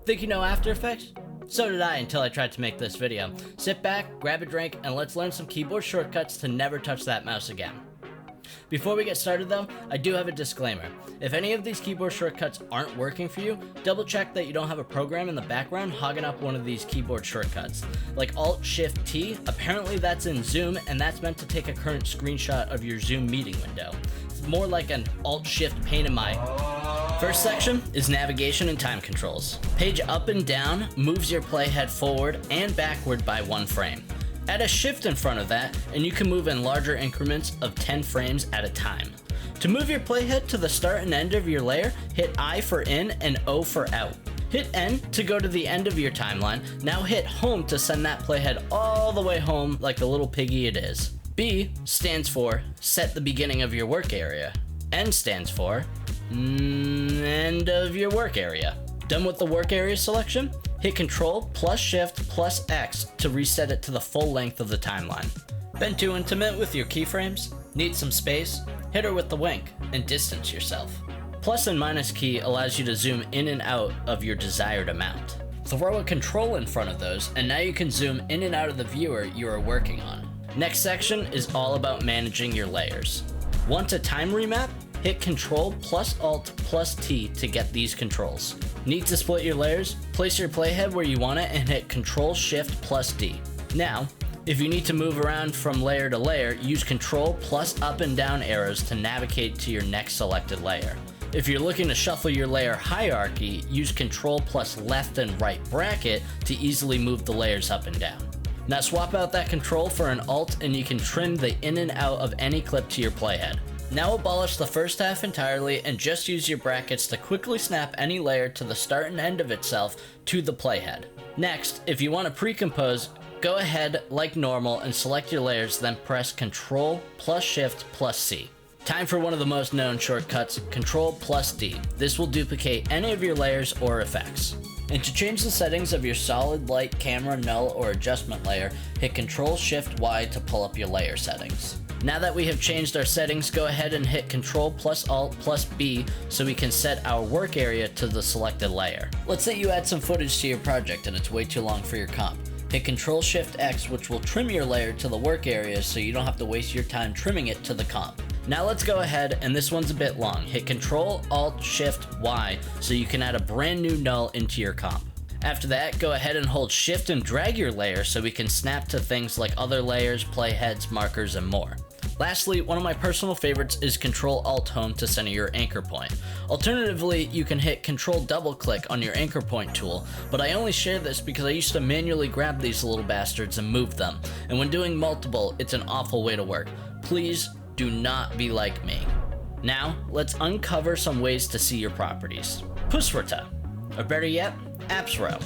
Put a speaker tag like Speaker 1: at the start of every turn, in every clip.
Speaker 1: Think you know After Effects? So did I until I tried to make this video. Sit back, grab a drink, and let's learn some keyboard shortcuts to never touch that mouse again. Before we get started though, I do have a disclaimer. If any of these keyboard shortcuts aren't working for you, double check that you don't have a program in the background hogging up one of these keyboard shortcuts. Like Alt-Shift-T, apparently that's in Zoom, and that's meant to take a current screenshot of your Zoom meeting window. It's more like an Alt-Shift pain in my... First section is navigation and time controls. Page up and down moves your playhead forward and backward by 1 frame. Add a shift in front of that, and you can move in larger increments of 10 frames at a time. To move your playhead to the start and end of your layer, hit I for in and O for out. Hit N to go to the end of your timeline. Now hit home to send that playhead all the way home like the little piggy it is. B stands for set the beginning of your work area. N stands for end of your work area. Done with the work area selection? Hit Ctrl plus Shift plus X to reset it to the full length of the timeline. Been too intimate with your keyframes? Need some space? Hit her with the wink and distance yourself. Plus and minus key allows you to zoom in and out of your desired amount. Throw a control in front of those and now you can zoom in and out of the viewer you are working on. Next section is all about managing your layers. Want a time remap? Hit Ctrl plus Alt plus T to get these controls. Need to split your layers? Place your playhead where you want it and hit Ctrl Shift plus D. Now, if you need to move around from layer to layer, use Ctrl plus up and down arrows to navigate to your next selected layer. If you're looking to shuffle your layer hierarchy, use Ctrl plus left and right bracket to easily move the layers up and down. Now swap out that Control for an Alt and you can trim the in and out of any clip to your playhead. Now abolish the first half entirely and just use your brackets to quickly snap any layer to the start and end of itself to the playhead. Next, if you want to pre-compose, go ahead like normal and select your layers, then press Ctrl plus Shift plus C. Time for one of the most known shortcuts, Ctrl plus D. This will duplicate any of your layers or effects. And to change the settings of your solid, light, camera, null, or adjustment layer, hit Ctrl Shift Y to pull up your layer settings. Now that we have changed our settings, go ahead and hit Ctrl plus Alt plus B so we can set our work area to the selected layer. Let's say you add some footage to your project and it's way too long for your comp. Hit Ctrl Shift X, which will trim your layer to the work area so you don't have to waste your time trimming it to the comp. Now let's go ahead, and this one's a bit long. Hit Ctrl Alt Shift Y so you can add a brand new null into your comp. After that, go ahead and hold Shift and drag your layer so we can snap to things like other layers, playheads, markers, and more. Lastly, one of my personal favorites is Ctrl Alt Home to center your anchor point. Alternatively, you can hit Ctrl double click on your anchor point tool, but I only share this because I used to manually grab these little bastards and move them, and when doing multiple, it's an awful way to work. Please do not be like me. Now, let's uncover some ways to see your properties. Pusrota, or better yet, Apps Row,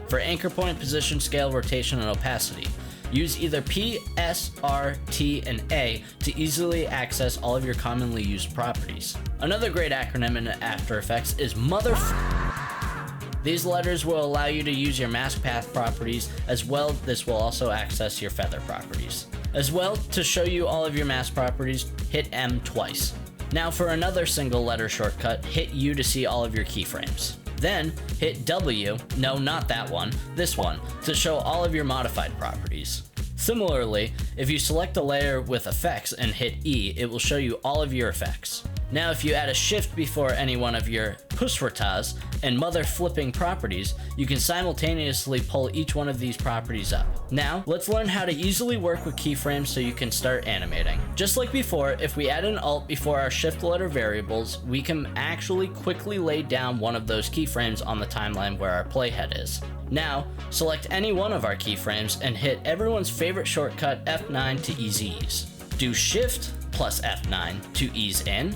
Speaker 1: for anchor point, position, scale, rotation, and opacity. Use either P, S, R, T, and A to easily access all of your commonly used properties. Another great acronym in After Effects is These letters will allow you to use your mask path properties as well. This will also access your feather properties. As well, to show you all of your mask properties, hit M twice. Now for another single letter shortcut, hit U to see all of your keyframes. Then, hit W, no not that one, this one, to show all of your modified properties. Similarly, if you select a layer with effects and hit E, it will show you all of your effects. Now if you add a shift before any one of your pusrotas and mother flipping properties, you can simultaneously pull each one of these properties up. Now, let's learn how to easily work with keyframes so you can start animating. Just like before, if we add an alt before our shift letter variables, we can actually quickly lay down one of those keyframes on the timeline where our playhead is. Now, select any one of our keyframes and hit everyone's favorite shortcut F9 to ease ease. Do Shift plus F9 to ease in,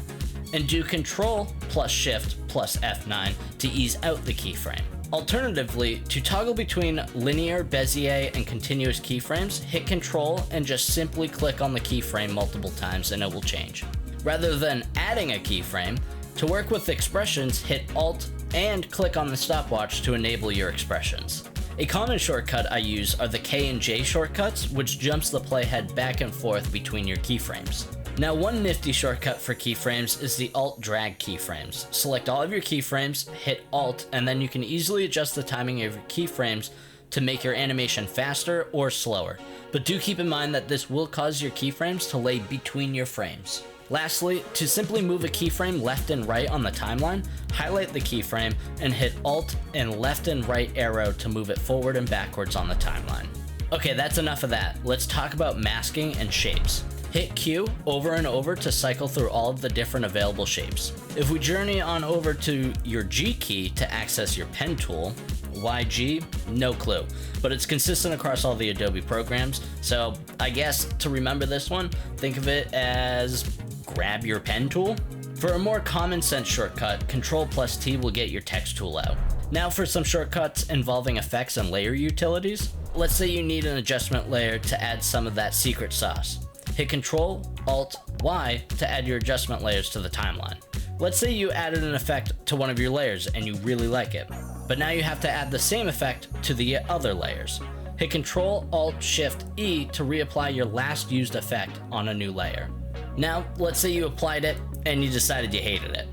Speaker 1: and do Control plus Shift plus F9 to ease out the keyframe. Alternatively, to toggle between linear, Bezier, and continuous keyframes, hit Control and just simply click on the keyframe multiple times and it will change. Rather than adding a keyframe, to work with expressions, hit Alt and click on the stopwatch to enable your expressions. A common shortcut I use are the K and J shortcuts, which jumps the playhead back and forth between your keyframes. Now, one nifty shortcut for keyframes is the Alt-Drag keyframes. Select all of your keyframes, hit Alt, and then you can easily adjust the timing of your keyframes to make your animation faster or slower. But do keep in mind that this will cause your keyframes to lay between your frames. Lastly, to simply move a keyframe left and right on the timeline, highlight the keyframe and hit Alt and left and right arrow to move it forward and backwards on the timeline. Okay, that's enough of that. Let's talk about masking and shapes. Hit Q over and over to cycle through all of the different available shapes. If we journey on over to your G key to access your pen tool, YG, no clue, but it's consistent across all the Adobe programs, so I guess to remember this one, think of it as grab your pen tool. For a more common sense shortcut, Ctrl+T will get your text tool out. Now for some shortcuts involving effects and layer utilities. Let's say you need an adjustment layer to add some of that secret sauce. Hit Ctrl-Alt-Y to add your adjustment layers to the timeline. Let's say you added an effect to one of your layers and you really like it, but now you have to add the same effect to the other layers. Hit Ctrl-Alt-Shift-E to reapply your last used effect on a new layer. Now, let's say you applied it and you decided you hated it.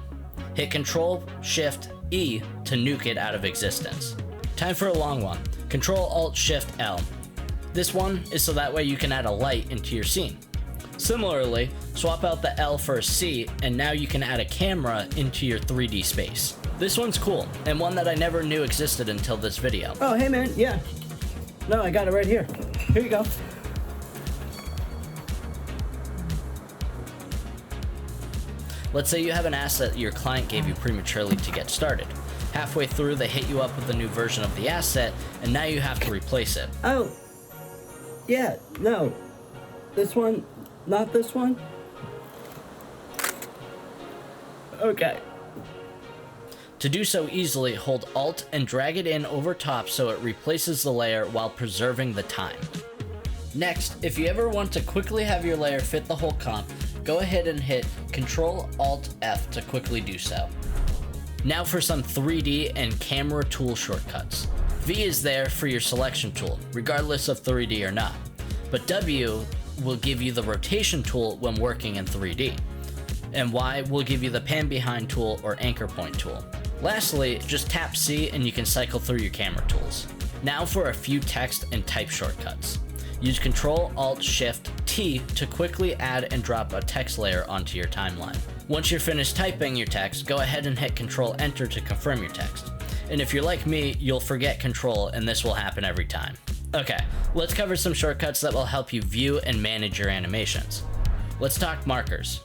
Speaker 1: Hit Ctrl-Shift-E to nuke it out of existence. Time for a long one. Ctrl-Alt-Shift-L. This one is so that way you can add a light into your scene. Similarly, swap out the L for a C, and now you can add a camera into your 3D space. This one's cool, and one that I never knew existed until this video.
Speaker 2: Oh, hey man, yeah. No, I got it right here. Here you go.
Speaker 1: Let's say you have an asset your client gave you prematurely to get started. Halfway through, they hit you up with a new version of the asset, and now you have to replace it.
Speaker 2: Oh, yeah, no. This one, not this one? Okay.
Speaker 1: To do so easily, hold Alt and drag it in over top so it replaces the layer while preserving the time. Next, if you ever want to quickly have your layer fit the whole comp, go ahead and hit Ctrl-Alt-F to quickly do so. Now for some 3D and camera tool shortcuts. V is there for your selection tool, regardless of 3D or not, but W will give you the rotation tool when working in 3D, and Y will give you the pan behind tool or anchor point tool. Lastly, just tap C and you can cycle through your camera tools. Now for a few text and type shortcuts. Use Ctrl-Alt-Shift-T to quickly add and drop a text layer onto your timeline. Once you're finished typing your text, go ahead and hit Ctrl-Enter to confirm your text. And if you're like me, you'll forget Control, and this will happen every time. Okay, let's cover some shortcuts that will help you view and manage your animations. Let's talk markers.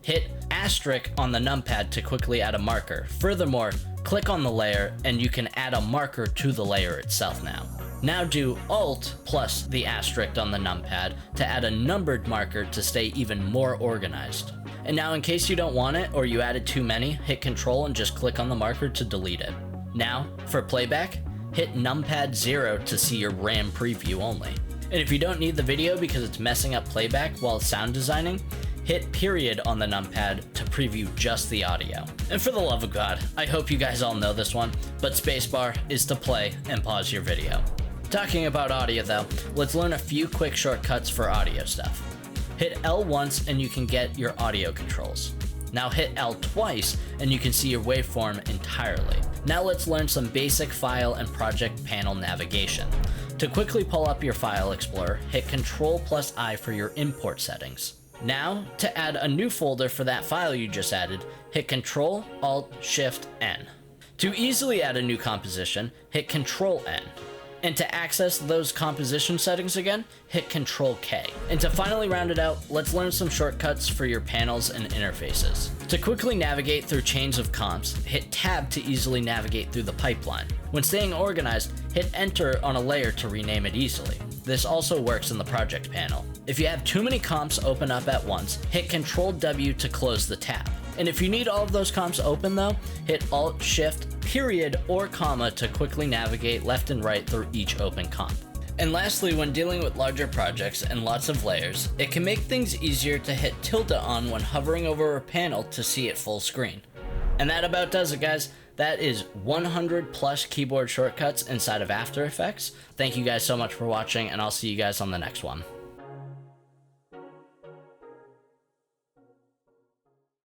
Speaker 1: Hit asterisk on the numpad to quickly add a marker. Furthermore, click on the layer and you can add a marker to the layer itself now. Now do Alt plus the asterisk on the numpad to add a numbered marker to stay even more organized. And now in case you don't want it or you added too many, hit Control and just click on the marker to delete it. Now, for playback, hit numpad 0 to see your RAM preview only. And if you don't need the video because it's messing up playback while sound designing, hit period on the numpad to preview just the audio. And for the love of God, I hope you guys all know this one, but spacebar is to play and pause your video. Talking about audio though, let's learn a few quick shortcuts for audio stuff. Hit L once and you can get your audio controls. Now hit L twice and you can see your waveform entirely. Now let's learn some basic file and project panel navigation. To quickly pull up your file explorer, hit Ctrl+I for your import settings. Now, to add a new folder for that file you just added, hit Ctrl-Alt-Shift-N. To easily add a new composition, hit Ctrl-N. And to access those composition settings again, hit Ctrl-K. And to finally round it out, let's learn some shortcuts for your panels and interfaces. To quickly navigate through chains of comps, hit Tab to easily navigate through the pipeline. When staying organized, hit Enter on a layer to rename it easily. This also works in the project panel. If you have too many comps open up at once, hit Ctrl-W to close the tab. And if you need all of those comps open though, hit Alt-Shift, period, or comma to quickly navigate left and right through each open comp. And lastly, when dealing with larger projects and lots of layers, it can make things easier to hit tilde on when hovering over a panel to see it full screen. And that about does it, guys. That is 100 plus keyboard shortcuts inside of After Effects. Thank you guys so much for watching, and I'll see you guys on the next one.